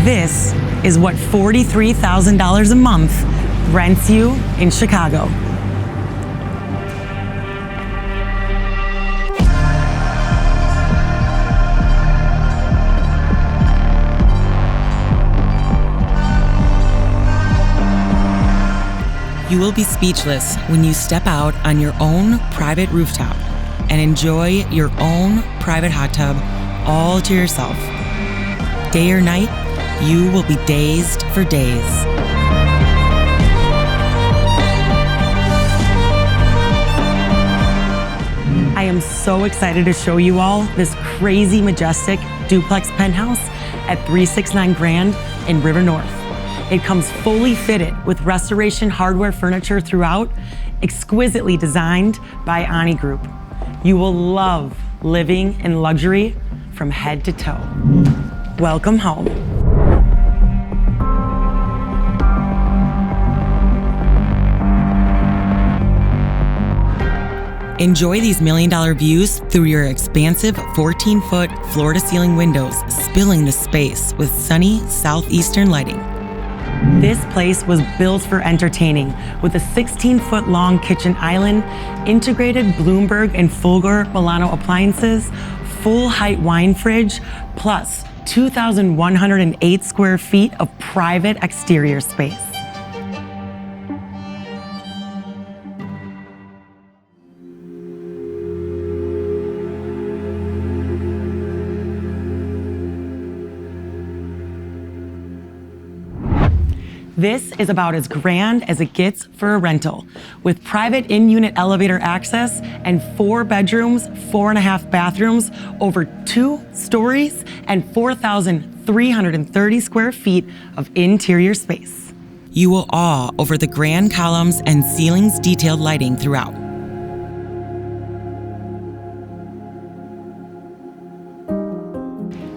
This is what $43,000 a month rents you in Chicago. You will be speechless when you step out on your own private rooftop and enjoy your own private hot tub all to yourself. Day or night, you will be dazed for days. I am so excited to show you all this crazy, majestic duplex penthouse at 369 Grand in River North. It comes fully fitted with restoration hardware furniture throughout, exquisitely designed by Onni Group. You will love living in luxury from head to toe. Welcome home. Enjoy these million-dollar views through your expansive 14-foot floor-to-ceiling windows, spilling the space with sunny southeastern lighting. This place was built for entertaining with a 16-foot-long kitchen island, integrated Bloomberg and Fulgur Milano appliances, full-height wine fridge, plus 2,108 square feet of private exterior space. This is about as grand as it gets for a rental, with private in-unit elevator access and 4 bedrooms, 4.5 bathrooms, over 2 stories, and 4,330 square feet of interior space. You will awe over the grand columns and ceilings detailed lighting throughout.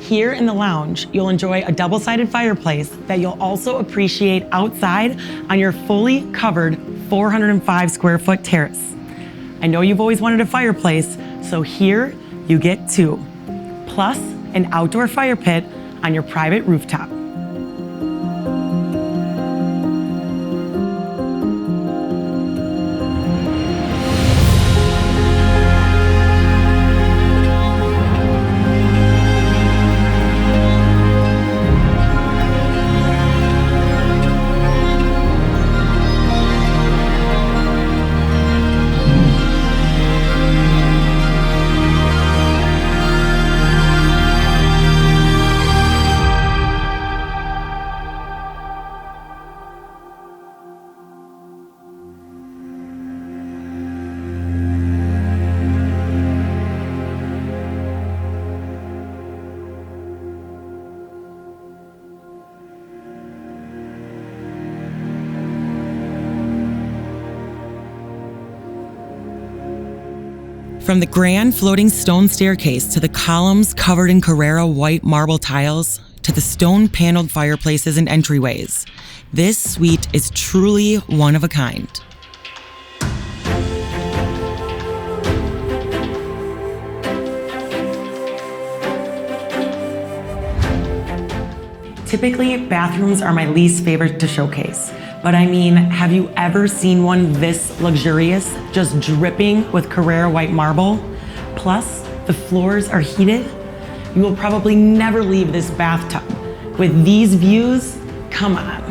Here in the lounge, you'll enjoy a double-sided fireplace that you'll also appreciate outside on your fully covered 405 square foot terrace. I know you've always wanted a fireplace, so here you get 2, plus an outdoor fire pit on your private rooftop. From the grand floating stone staircase to the columns covered in Carrara white marble tiles to the stone paneled fireplaces and entryways, this suite is truly one of a kind. Typically, bathrooms are my least favorite to showcase. But I mean, have you ever seen one this luxurious, just dripping with Carrara white marble? Plus, the floors are heated. You will probably never leave this bathtub. With these views, come on.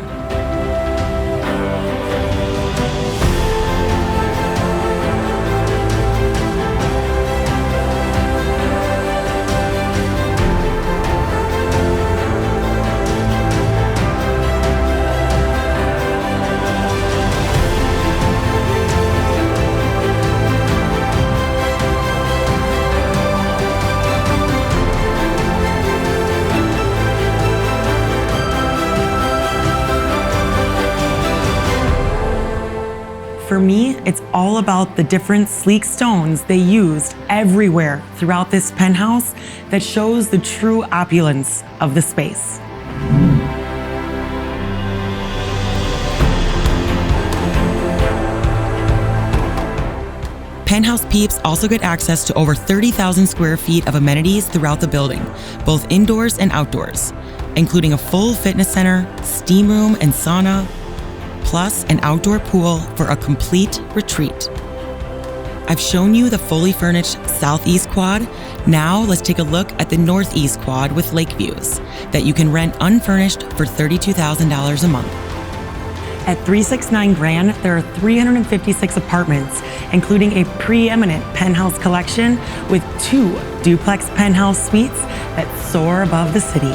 For me, it's all about the different sleek stones they used everywhere throughout this penthouse that shows the true opulence of the space. Penthouse peeps also get access to over 30,000 square feet of amenities throughout the building, both indoors and outdoors. including a full fitness center, steam room and sauna, plus an outdoor pool for a complete retreat. I've shown you the fully furnished southeast quad. Now let's take a look at the northeast quad with lake views that you can rent unfurnished for $32,000 a month. At 369 Grand, there are 356 apartments, including a preeminent penthouse collection with 2 duplex penthouse suites that soar above the city.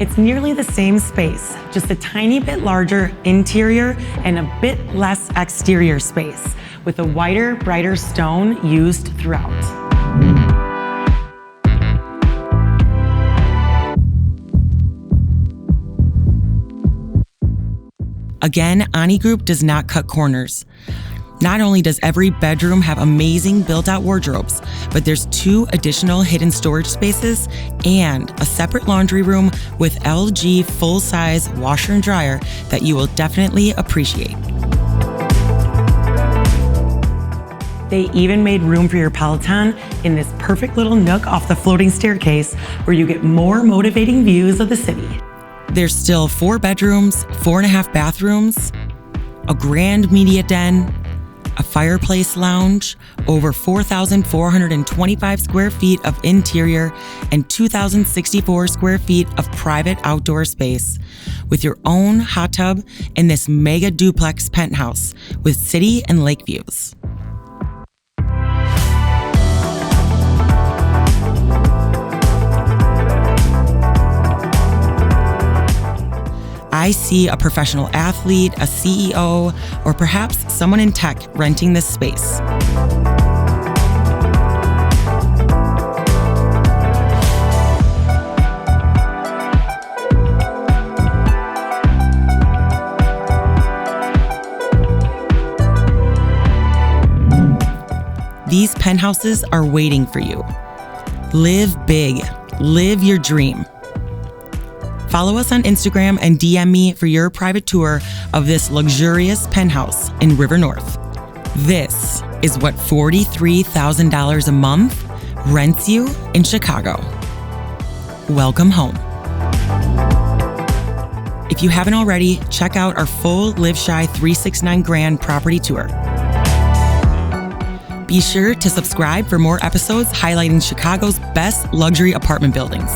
It's nearly the same space, just a tiny bit larger interior and a bit less exterior space, with a wider, brighter stone used throughout. Again, Onni Group does not cut corners. Not only does every bedroom have amazing built-out wardrobes, but there's 2 additional hidden storage spaces and a separate laundry room with LG full-size washer and dryer that you will definitely appreciate. They even made room for your Peloton in this perfect little nook off the floating staircase where you get more motivating views of the city. There's still 4 bedrooms, 4.5 bathrooms, a grand media den, a fireplace lounge, over 4,425 square feet of interior, and 2,064 square feet of private outdoor space, with your own hot tub in this mega duplex penthouse with city and lake views. I see a professional athlete, a CEO, or perhaps someone in tech renting this space. These penthouses are waiting for you. Live big. Live your dream. Follow us on Instagram and DM me for your private tour of this luxurious penthouse in River North. This is what $43,000 a month rents you in Chicago. Welcome home. If you haven't already, check out our full Live Shy 369 Grand property tour. Be sure to subscribe for more episodes highlighting Chicago's best luxury apartment buildings.